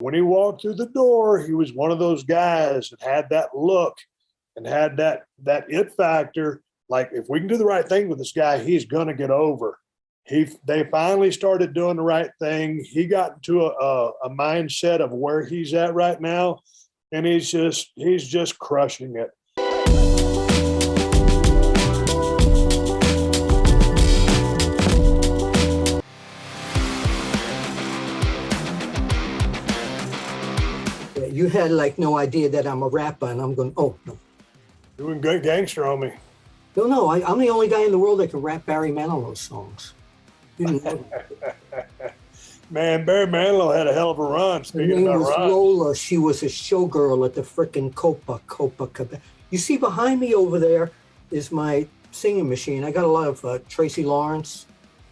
When he walked through the door, he was one of those guys that had that look and had that it factor. Like, if we can do the right thing with this guy, he's going to get over. They finally started doing the right thing. He got into a mindset of where he's at right now, and he's just crushing it. You had like no idea that I'm a rapper, and I'm going, oh, no. Doing good gangster on me. No, I'm the only guy in the world that can rap Barry Manilow's songs. You didn't know that. Man, Barry Manilow had a hell of a run. Her name was Lola. She was a showgirl at the frickin' Copa. You see behind me over there is my singing machine. I got a lot of Tracy Lawrence.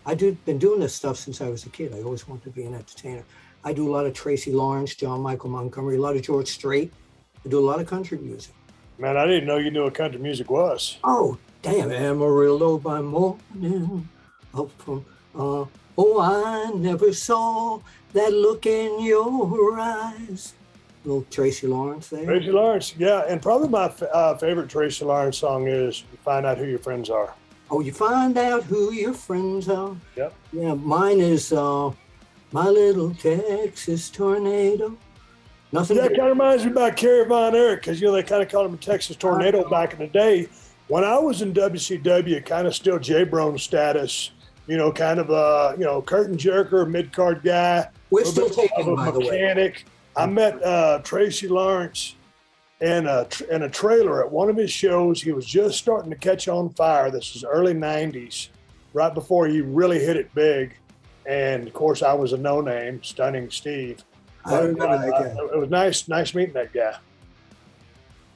Been doing this stuff since I was a kid. I always wanted to be an entertainer. I do a lot of Tracy Lawrence, John Michael Montgomery, a lot of George Strait. I do a lot of country music. Man, I didn't know you knew what country music was. Oh, damn. Amarillo by morning, up from, oh, I never saw that look in your eyes. Little Tracy Lawrence there. Tracy Lawrence, yeah. And probably my favorite Tracy Lawrence song is You Find Out Who Your Friends Are. Oh, you find out who your friends are. Yep. Yeah, mine is My Little Texas Tornado. Nothing. That kind of reminds me about Kerry Von Erich, because, they kind of called him a Texas Tornado back in the day. When I was in WCW, kind of still J-Brone status, kind of a, curtain jerker, mid-card guy. We're still taking, by the way. Mechanic. I met Tracy Lawrence in a trailer at one of his shows. He was just starting to catch on fire. This was early 90s, right before he really hit it big. And, of course, I was a no-name, Stunning Steve. I remember that guy. It was nice meeting that guy.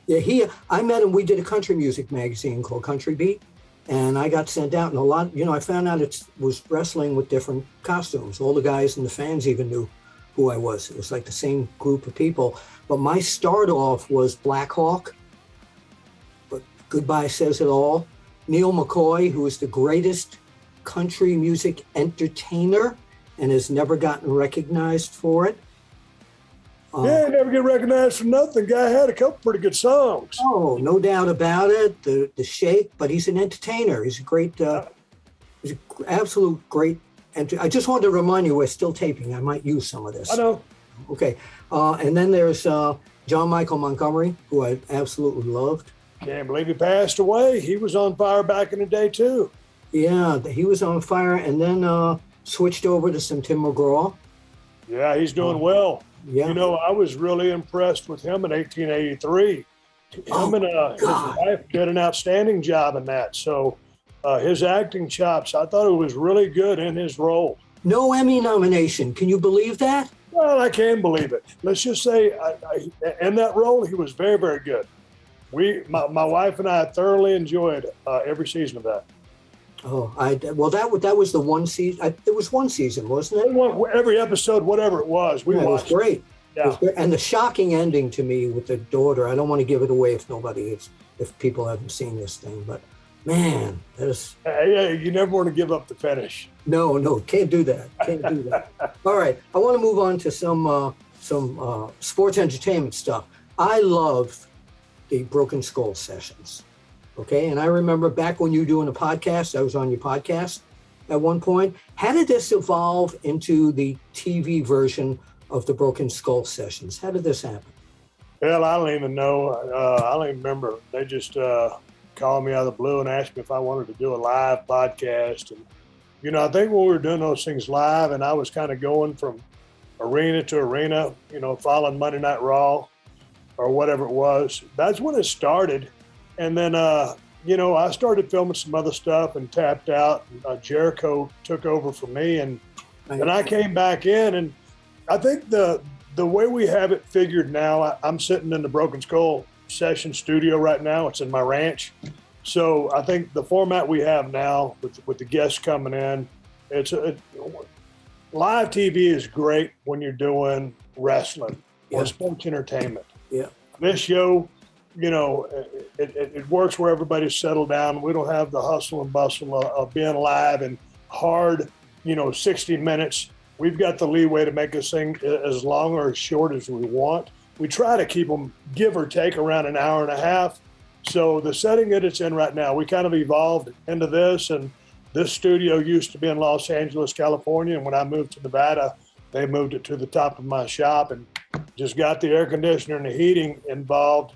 Yeah, I met him. We did a country music magazine called Country Beat, and I got sent out. And a lot, I found out it was wrestling with different costumes. All the guys and the fans even knew who I was. It was like the same group of people. But my start off was Black Hawk, but Goodbye Says It All. Neil McCoy, who is the greatest country music entertainer and has never gotten recognized for it. Yeah, he never get recognized for nothing. Guy had a couple pretty good songs. Oh, no doubt about it. The Shake, but he's an entertainer. He's a great, he's an absolute great. I just wanted to remind you, we're still taping. I might use some of this. I know. Okay. And then there's John Michael Montgomery, who I absolutely loved. Can't believe he passed away. He was on fire back in the day, too. Yeah, he was on fire, and then switched over to some Tim McGraw. Yeah, he's doing well. Yeah. I was really impressed with him in 1883. Him and his wife did an outstanding job in that. So his acting chops, I thought it was really good in his role. No Emmy nomination. Can you believe that? Well, I can believe it. Let's just say in that role, he was very, very good. My wife and I thoroughly enjoyed every season of that. Oh, that was the one season. It was one season, wasn't it? Every episode, whatever it was, we watched. It was great. Yeah. It was great. And the shocking ending to me with the daughter. I don't want to give it away if people haven't seen this thing, but man, yeah, you never want to give up the finish. No, can't do that. Can't do that. All right, I want to move on to some sports entertainment stuff. I love the Broken Skull sessions. Okay, and I remember back when you were doing a podcast, I was on your podcast at one point. How did this evolve into the TV version of the Broken Skull sessions? How did this happen? Well, I don't even know. I don't even remember. They just called me out of the blue and asked me if I wanted to do a live podcast. And, I think when we were doing those things live, and I was kind of going from arena to arena, following Monday Night Raw or whatever it was, that's when it started. And then, I started filming some other stuff and tapped out. Jericho took over for me, and I came back in. And I think the way we have it figured now, I'm sitting in the Broken Skull session studio right now. It's in my ranch. So I think the format we have now with the guests coming in, live TV is great when you're doing wrestling or sports entertainment. Yeah. This show, it works where everybody's settled down. We don't have the hustle and bustle of being live and hard, 60 minutes we've got the leeway to make this thing as long or as short as we want. We try to keep them, give or take, around an hour and a half. So the setting that it's in right now, we kind of evolved into this, and this studio used to be in Los Angeles, California, and when I moved to Nevada, they moved it to the top of my shop and just got the air conditioner and the heating involved.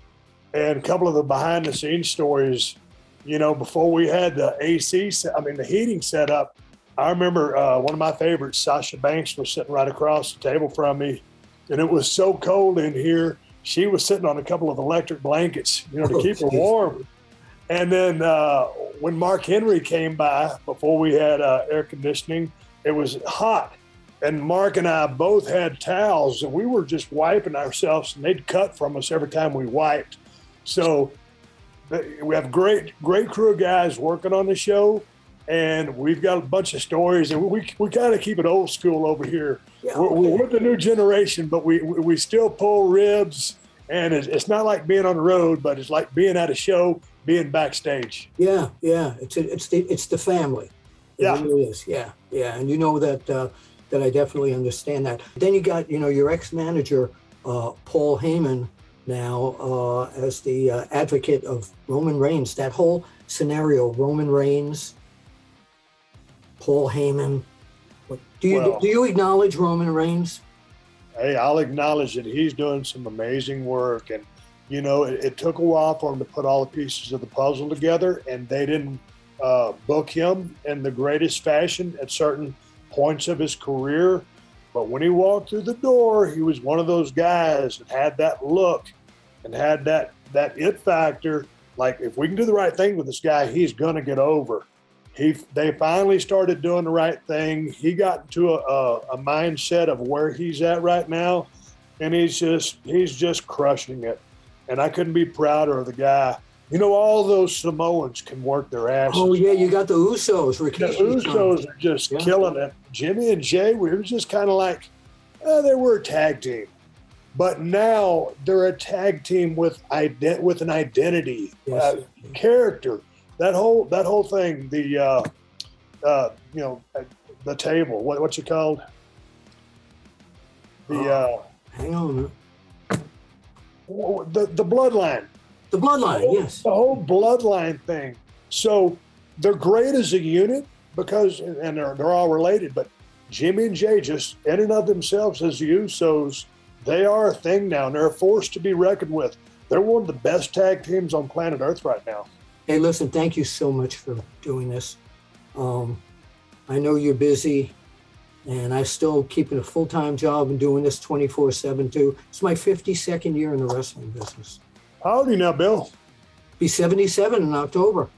And a couple of the behind-the-scenes stories, you know, before we had the the heating set up, I remember one of my favorites, Sasha Banks, was sitting right across the table from me, and it was so cold in here. She was sitting on a couple of electric blankets, you know, to keep her warm. And then when Mark Henry came by, before we had air conditioning, it was hot. And Mark and I both had towels, and we were just wiping ourselves, and they'd cut from us every time we wiped. So we have great crew of guys working on the show, and we've got a bunch of stories, and we kind of keep it old school over here. Yeah, we're with the new generation, but we still pull ribs, and it's not like being on the road, but it's like being at a show, being backstage. Yeah, it's the family. It really is. Yeah, and you know that I definitely understand that. Then you got, you know, your ex-manager, Paul Heyman, now as the advocate of Roman Reigns. That whole scenario, Roman Reigns, Paul Heyman. Do you acknowledge Roman Reigns? Hey, I'll acknowledge that he's doing some amazing work, and you know, it took a while for him to put all the pieces of the puzzle together, and they didn't book him in the greatest fashion at certain points of his career. But when he walked through the door, he was one of those guys that had that look and had that it factor. Like, if we can do the right thing with this guy, he's going to get over. They finally started doing the right thing. He got into a mindset of where he's at right now, and he's just crushing it. And I couldn't be prouder of the guy. You know, all those Samoans can work their asses. Oh, yeah, you got the Usos. The Usos are just killing it. Jimmy and Jay, we were just kind of like, they were a tag team. But now they're a tag team with an identity, character. That whole thing, the table, what's it called? Hang on. The bloodline. The bloodline, yes. The whole bloodline thing. So they're great as a unit because, and they're all related, but Jimmy and Jay, just in and of themselves as the Usos, they are a thing now, and they're a force to be reckoned with. They're one of the best tag teams on planet Earth right now. Hey, listen, thank you so much for doing this. I know you're busy, and I'm still keeping a full-time job and doing this 24/7 too. It's my 52nd year in the wrestling business. How old are you now, Bill? Be 77 in October.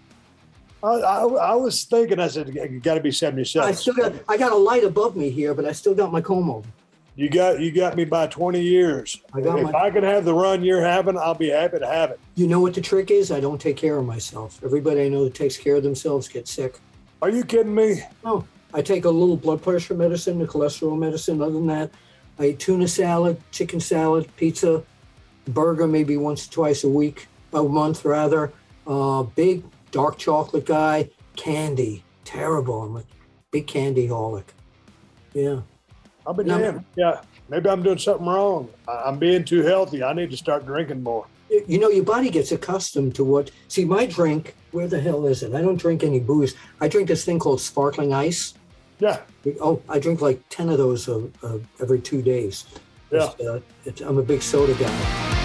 I was thinking, I said, you got to be 77. I got a light above me here, but I still got my comb over. You got me by 20 years. If I can have the run you're having, I'll be happy to have it. You know what the trick is? I don't take care of myself. Everybody I know that takes care of themselves gets sick. Are you kidding me? No. I take a little blood pressure medicine, the cholesterol medicine. Other than that, I eat tuna salad, chicken salad, pizza, burger maybe once or twice a month rather. Big dark chocolate guy, candy, terrible. I'm a big candy-holic. Yeah. I'll be damned. Yeah, maybe I'm doing something wrong. I'm being too healthy. I need to start drinking more. You know, your body gets accustomed to what... See, my drink, where the hell is it? I don't drink any booze. I drink this thing called sparkling ice. Yeah. Oh, I drink like 10 of those every 2 days. Yeah. I'm a big soda guy.